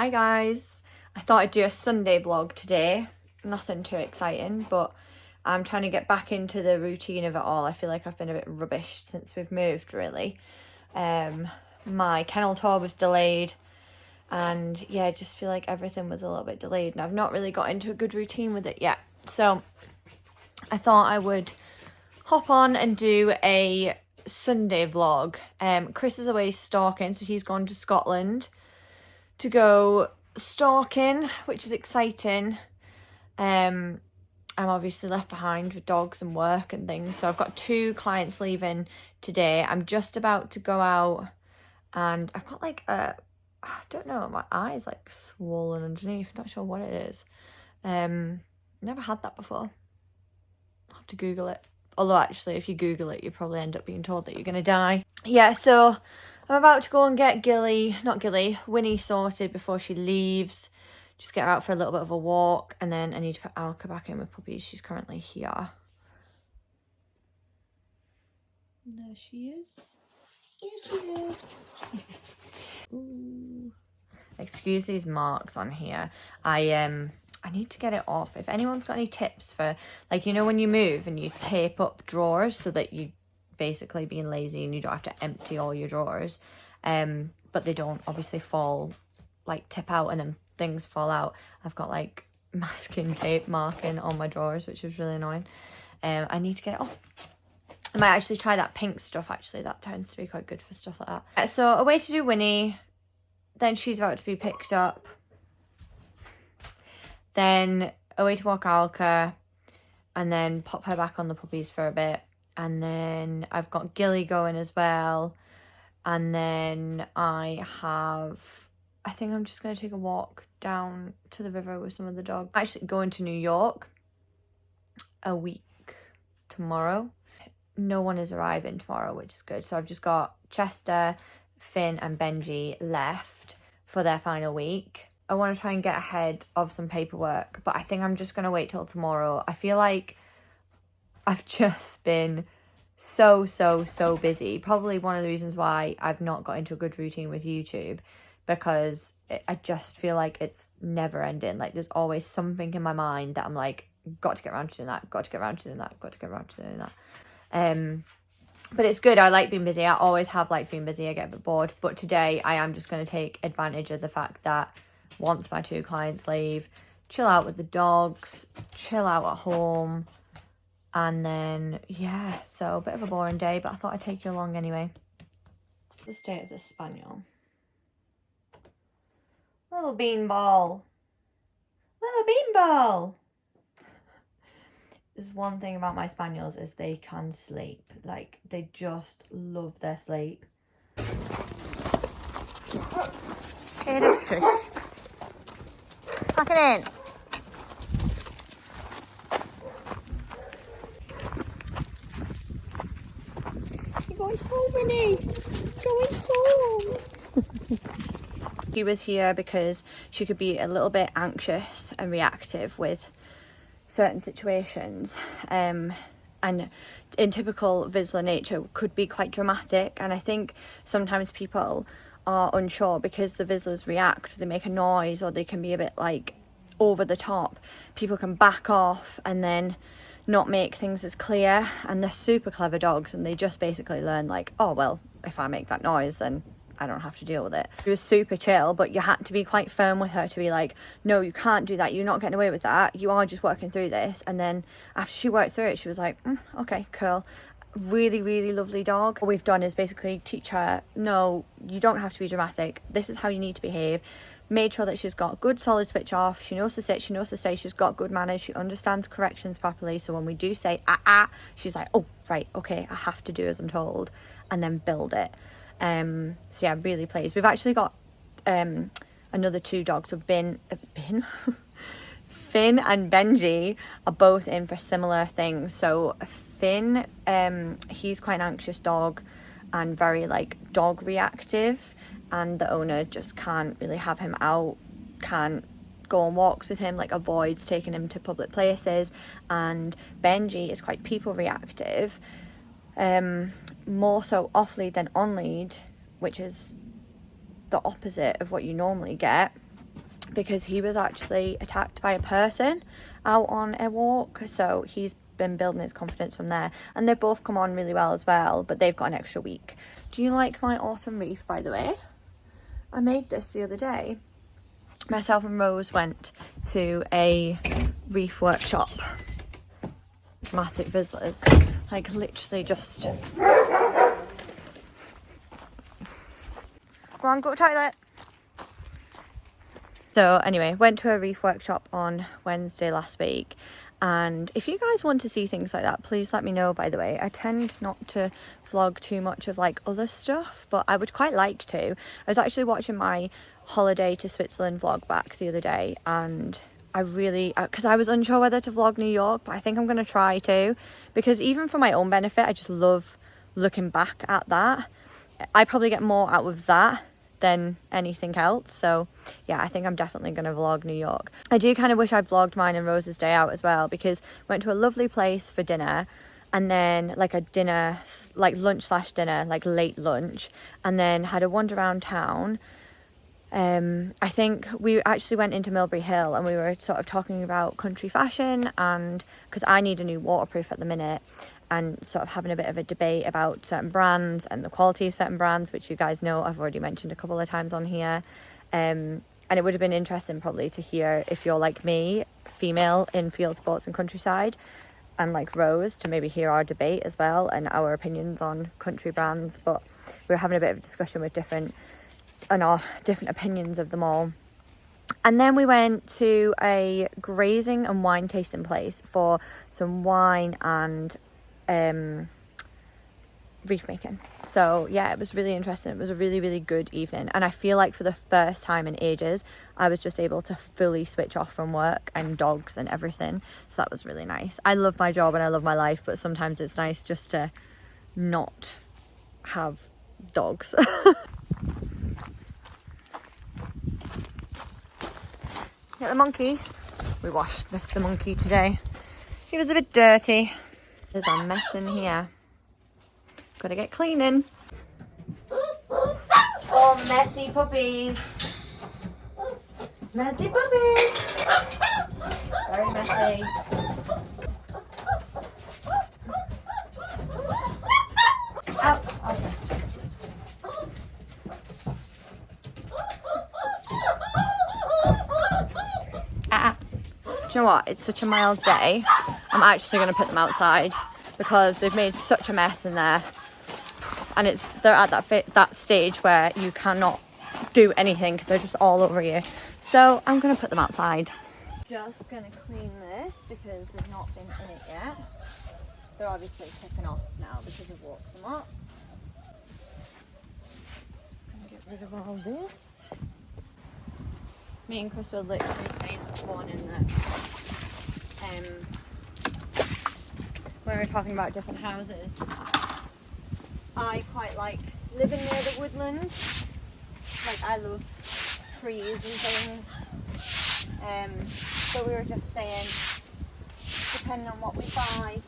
Hi guys, I thought I'd do a Sunday vlog today. Nothing too exciting, but I'm trying to get back into the routine of it all. I feel like I've been a bit rubbish since we've moved, really. My kennel tour was delayed, and yeah, I just feel like everything was a little bit delayed, and I've not really got into a good routine with it yet. So I thought I would hop on and do a Sunday vlog. Chris is away stalking, so he's gone to Scotland to go stalking, which is exciting. I'm obviously left behind with dogs and work and things, so I've got 2 clients leaving today. I'm just about to go out, and I've got like I don't know, my eye's like swollen underneath. Not sure what it is. Never had that before. I'll have to Google it. Although actually, if you Google it, you probably end up being told that you're gonna die. Yeah, so I'm about to go and get Winnie sorted before she leaves. Just get her out for a little bit of a walk, and then I need to put Alka back in with puppies. She's currently here. There she is. Here she is. Ooh. Excuse these marks on here. I need to get it off. If anyone's got any tips for, like, you know, when you move and you tape up drawers so that you basically being lazy and you don't have to empty all your drawers, but they don't obviously fall, like tip out and then things fall out. I've got like masking tape marking on my drawers, which is really annoying. I need to get it off. I might actually try that pink stuff. Actually, that tends to be quite good for stuff like that. So away to do Winnie, then she's about to be picked up, then away to walk Alka, and then pop her back on the puppies for a bit. And then I've got Gilly going as well. And then I think I'm just going to take a walk down to the river with some of the dogs. I'm actually going to New York a week tomorrow. No one is arriving tomorrow, which is good. So I've just got Chester, Finn and Benji left for their final week. I want to try and get ahead of some paperwork, but I think I'm just going to wait till tomorrow. I feel like I've just been so busy. Probably one of the reasons why I've not got into a good routine with YouTube, because I just feel like it's never ending. Like there's always something in my mind that I'm like, got to get around to doing that, got to get around to doing that, got to get around to doing that. But it's good. I like being busy. I always have liked being busy. I get a bit bored. But today I am just going to take advantage of the fact that once my 2 clients leave, chill out with the dogs, chill out at home. And then, yeah, so a bit of a boring day, but I thought I'd take you along anyway. The state of this spaniel. Little beanball. Little beanball. There's one thing about my spaniels is they can sleep. Like, they just love their sleep. Okay, shush. Pack it in. You're going home, Winnie. Going home. She was here because she could be a little bit anxious and reactive with certain situations, and in typical Vizsla nature could be quite dramatic. And I think sometimes people are unsure because the Vizslas react, they make a noise, or they can be a bit like over the top. People can back off and then not make things as clear, and they're super clever dogs, and they just basically learn like, oh well, if I make that noise then I don't have to deal with it. She was super chill, but you had to be quite firm with her to be like, no, you can't do that. You're not getting away with that. You are just working through this. And then after she worked through it, she was like, okay, cool. Really lovely dog. What we've done is basically teach her, no, you don't have to be dramatic. This is how you need to behave. Made sure that she's got good solid switch off. She knows to sit, she knows to stay. She's got good manners. She understands corrections properly. So when we do say, she's like, oh, right, okay, I have to do as I'm told. And then build it. So yeah, really pleased. We've actually got another 2 dogs. So Finn and Benji are both in for similar things. So Finn, he's quite an anxious dog and very like dog reactive, and the owner just can't really have him out, can't go on walks with him, like avoids taking him to public places. And Benji is quite people reactive, more so off lead than on lead, which is the opposite of what you normally get. because he was actually attacked by a person out on a walk, so he's been building his confidence from there, and they've both come on really well as well, but they've got an extra week. Do you like my autumn wreath, by the way? I made this the other day. Myself and Rose went to a wreath workshop. Dramatic visitors, like literally just go on, go to the toilet. So anyway, went to a wreath workshop on Wednesday last week, and if you guys want to see things like that, please let me know, by the way. I tend not to vlog too much of like other stuff, but I would quite like to. I was actually watching my holiday to Switzerland vlog back the other day, and I really, because I was unsure whether to vlog New York, but I think I'm going to try to, because even for my own benefit, I just love looking back at that. I probably get more out of that than anything else. So yeah, I think I'm definitely going to vlog New York. I do kind of wish I vlogged mine and Rose's day out as well, because went to a lovely place for dinner, and then like a dinner, like lunch slash dinner, like late lunch, and then had a wander around town. I think we actually went into Mulberry Hill, and we were sort of talking about country fashion, and because I need a new waterproof at the minute, and sort of having a bit of a debate about certain brands and the quality of certain brands, which you guys know I've already mentioned a couple of times on here. And it would have been interesting probably to hear, if you're like me, female in field sports and countryside, and like Rose, to maybe hear our debate as well and our opinions on country brands. But we were having a bit of a discussion with our different opinions of them all. And then we went to a grazing and wine tasting place for some wine and wreath making. So yeah, it was really interesting. It was a really, really good evening, and I feel like for the first time in ages I was just able to fully switch off from work and dogs and everything. So that was really nice. I love my job and I love my life, but sometimes it's nice just to not have dogs. Get the monkey. We washed Mr. Monkey today. He was a bit dirty. There's a mess in here. Gotta get cleaning. Oh, messy puppies. Messy puppies. Very messy. Out. Okay. Do you know what? It's such a mild day. I'm actually going to put them outside because they've made such a mess in there, and they're at that stage where you cannot do anything. They're just all over you. So I'm going to put them outside. Just going to clean this because they've not been in it yet. They're obviously kicking off now because I've walked them up. Just going to get rid of all this. Me and Chris were literally saying this morning that when we were talking about different houses, I quite like living near the woodland. Like, I love trees and things. So we were just saying, depending on what we buy,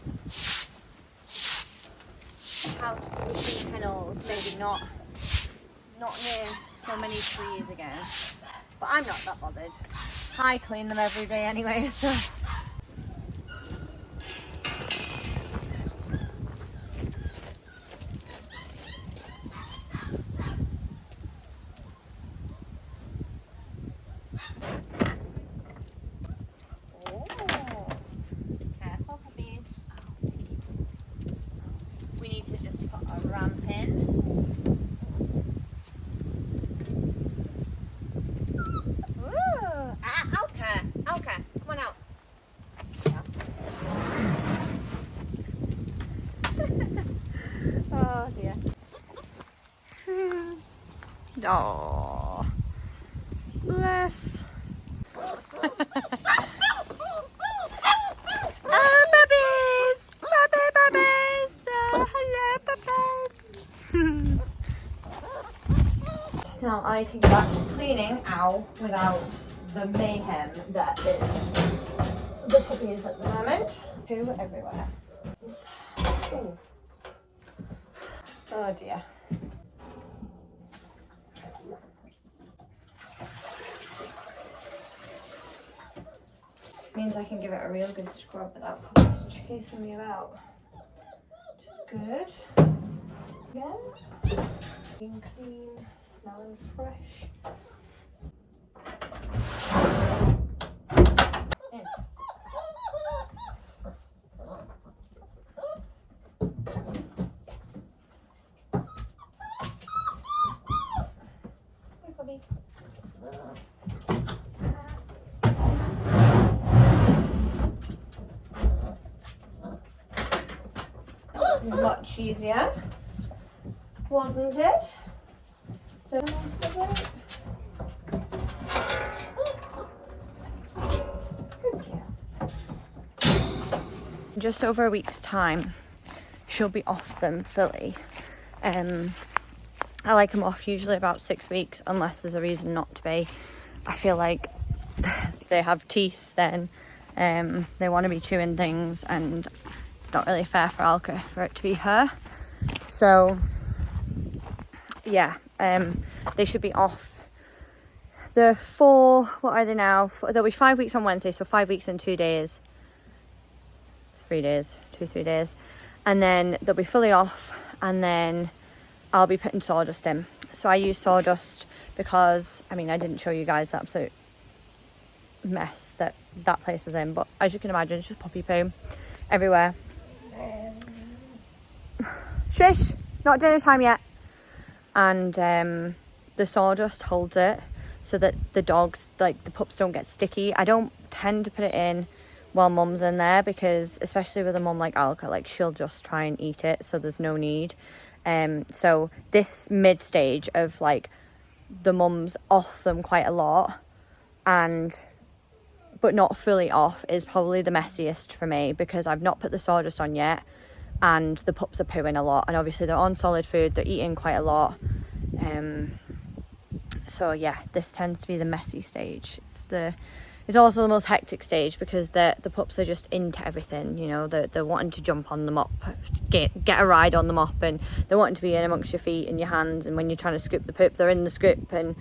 how to put the kennels, maybe not near so many trees again. But I'm not that bothered. I clean them every day anyway, so. Oh, careful puppies. We need to just put a ramp in. Okay, come on out. Yeah. Oh dear. Oh, bless. Oh, puppies! Puppies! Oh, hello, puppies! Now I can get back to cleaning, without the mayhem that is the puppies at the moment. Poo everywhere. Ooh. Oh dear. Means I can give it a real good scrub without puppies chasing me about. Which is good. Again. Being clean, smelling fresh. In. Hey, puppy. Much easier, wasn't it? In just over a week's time, she'll be off them fully. I like them off usually about 6 weeks, unless there's a reason not to be. I feel like they have teeth then, they want to be chewing things, and it's not really fair for Alka for it to be her. So yeah, they should be off. They're 4, what are they now? They'll be 5 weeks on Wednesday, so 5 weeks and 2 days. 3 days, 2-3 days. And then they'll be fully off, and then I'll be putting sawdust in. So I use sawdust because, I mean, I didn't show you guys the absolute mess that place was in, but as you can imagine, it's just puppy poo everywhere. Shush! Not dinner time yet. And the sawdust holds it so that the dogs, like the pups, don't get sticky. I don't tend to put it in while mum's in there, because especially with a mum like Alka, like she'll just try and eat it, so there's no need. So this mid stage of like the mum's off them quite a lot but not fully off is probably the messiest for me, because I've not put the sawdust on yet and the pups are pooing a lot, and obviously they're on solid food, they're eating quite a lot. So yeah, this tends to be the messy stage. It's also the most hectic stage, because the pups are just into everything, you know. They're wanting to jump on the mop, get a ride on the mop, and they're wanting to be in amongst your feet and your hands, and when you're trying to scoop the poop, they're in the scoop. And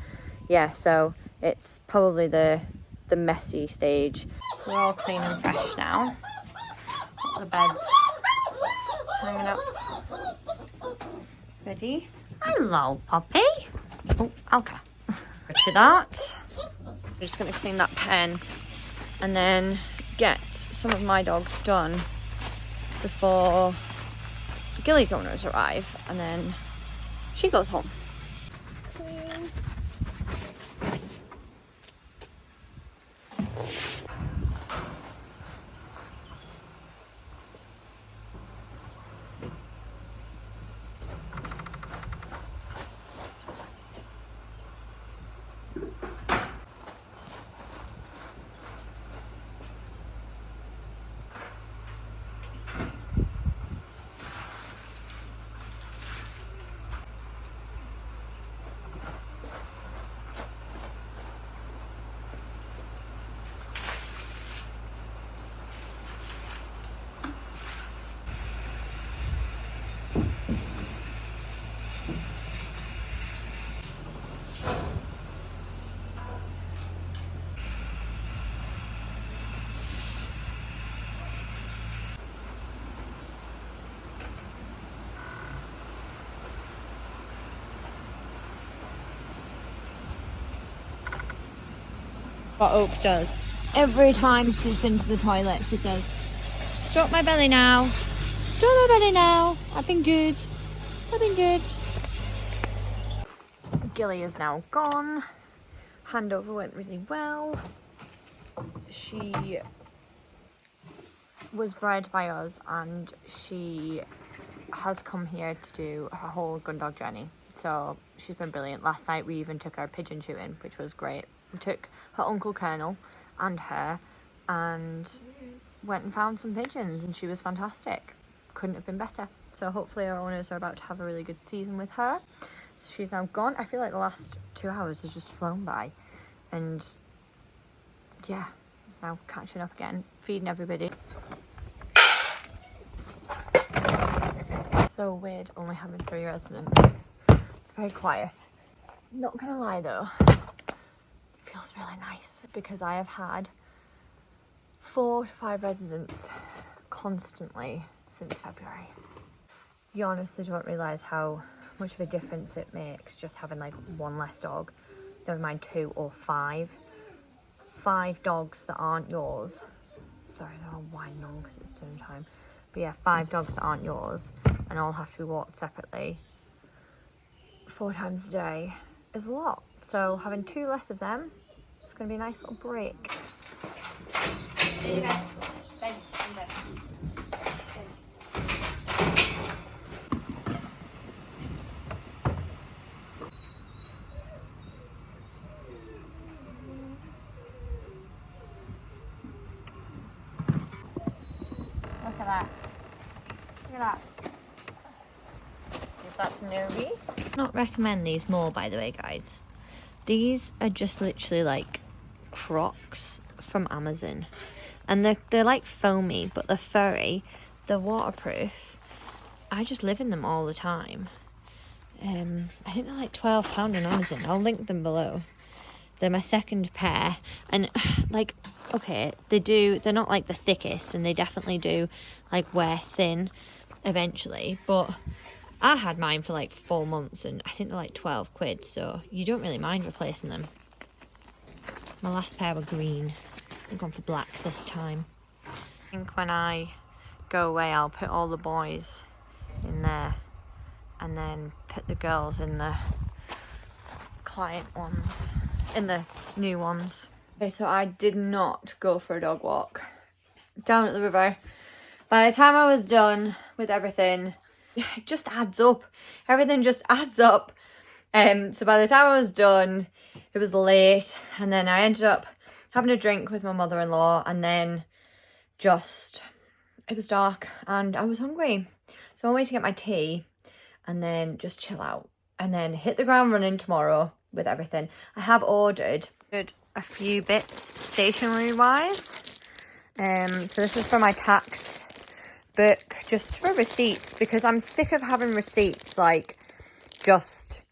yeah, so it's probably the messy stage. So we're all clean and fresh now. The bed's hanging up. Ready? Hello, puppy. Oh, okay. To that. I'm just going to clean that pen and then get some of my dogs done before Gilly's owners arrive, and then she goes home. What Oak does. Every time she's been to the toilet, she says, "Stroke my belly now. Stroke my belly now. I've been good. I've been good." Gilly is now gone. Handover went really well. She was bred by us, and she has come here to do her whole gun dog journey. So she's been brilliant. Last night we even took her pigeon shooting, which was great. We took her uncle Colonel and her and went and found some pigeons, and she was fantastic. Couldn't have been better. So hopefully our owners are about to have a really good season with her. So she's now gone. I feel like the last 2 hours has just flown by, and yeah, now catching up again, feeding everybody. So weird only having 3 residents. It's very quiet. Not gonna lie though, it feels really nice, because I have had 4 to 5 residents constantly since February. You honestly don't realise how much of a difference it makes just having like one less dog, never mind 2 or 5. 5 dogs that aren't yours. Sorry, they're all whining on because it's dinner time. But yeah, 5 dogs that aren't yours and all have to be walked separately 4 times a day is a lot. So having 2 less of them, it's going to be a nice little break. Look at that. Look at that. Is that Novi? Not recommend these more, by the way, guys. These are just literally like Crocs from Amazon. And they're like foamy, but they're furry. They're waterproof. I just live in them all the time. I think they're like £12 on Amazon. I'll link them below. They're my second pair. And like, okay, they're not like the thickest, and they definitely do like wear thin eventually. But I had mine for like 4 months, and I think they're like 12 quid. So you don't really mind replacing them. My last pair were green. I've gone for black this time. I think when I go away, I'll put all the boys in there and then put the girls in the client ones, in the new ones. Okay, so I did not go for a dog walk down at the river. By the time I was done with everything, it just adds up. Everything just adds up. So by the time I was done, it was late, and then I ended up having a drink with my mother-in-law, and then it was dark and I was hungry. So I'm waiting to get my tea and then just chill out and then hit the ground running tomorrow with everything. I have ordered a few bits stationery wise. So this is for my tax book, just for receipts, because I'm sick of having receipts like just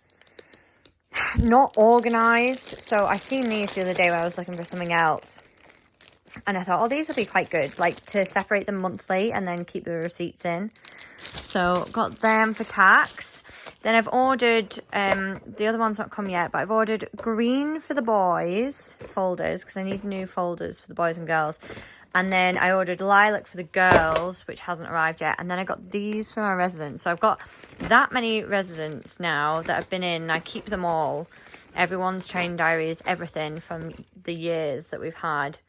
not organised. So I seen these the other day when I was looking for something else, and I thought, oh, these will be quite good, like to separate them monthly and then keep the receipts in. So got them for tax. Then I've ordered, the other one's not come yet, but I've ordered green for the boys folders, because I need new folders for the boys and girls. And then I ordered lilac for the girls, which hasn't arrived yet. And then I got these for my residents. So I've got that many residents now that I've been in. I keep them all. Everyone's training diaries, everything from the years that we've had.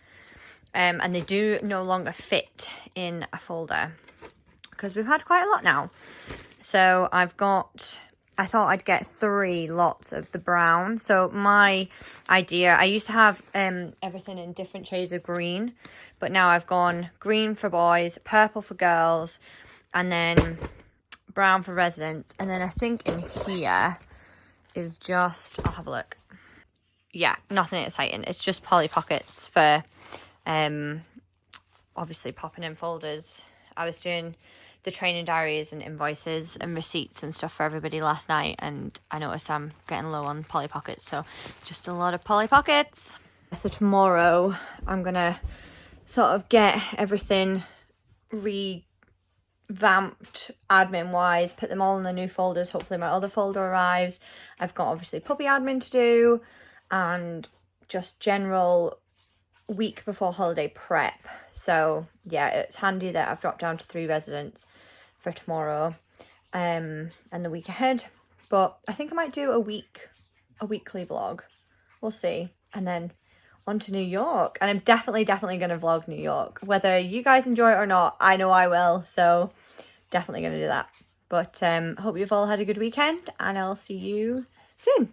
And they do no longer fit in a folder, because we've had quite a lot now. So I thought I'd get 3 lots of the brown. So my idea, I used to have everything in different shades of green, but now I've gone green for boys, purple for girls, and then brown for residents. And then I think in here is just, I'll have a look. Yeah, nothing exciting. It's just Polly Pockets for obviously popping in folders. I was doing the training diaries and invoices and receipts and stuff for everybody last night, and I noticed I'm getting low on Polly Pockets, so just a lot of Polly Pockets. So tomorrow I'm gonna sort of get everything revamped admin wise, put them all in the new folders. Hopefully my other folder arrives. I've got obviously puppy admin to do and just general week before holiday prep. So yeah, it's handy that I've dropped down to 3 residents for tomorrow and the week ahead. But I think I might do a weekly vlog. We'll see. And then on to New York. And I'm definitely going to vlog New York. Whether you guys enjoy it or not, I know I will. So definitely going to do that. But hope you've all had a good weekend, and I'll see you soon.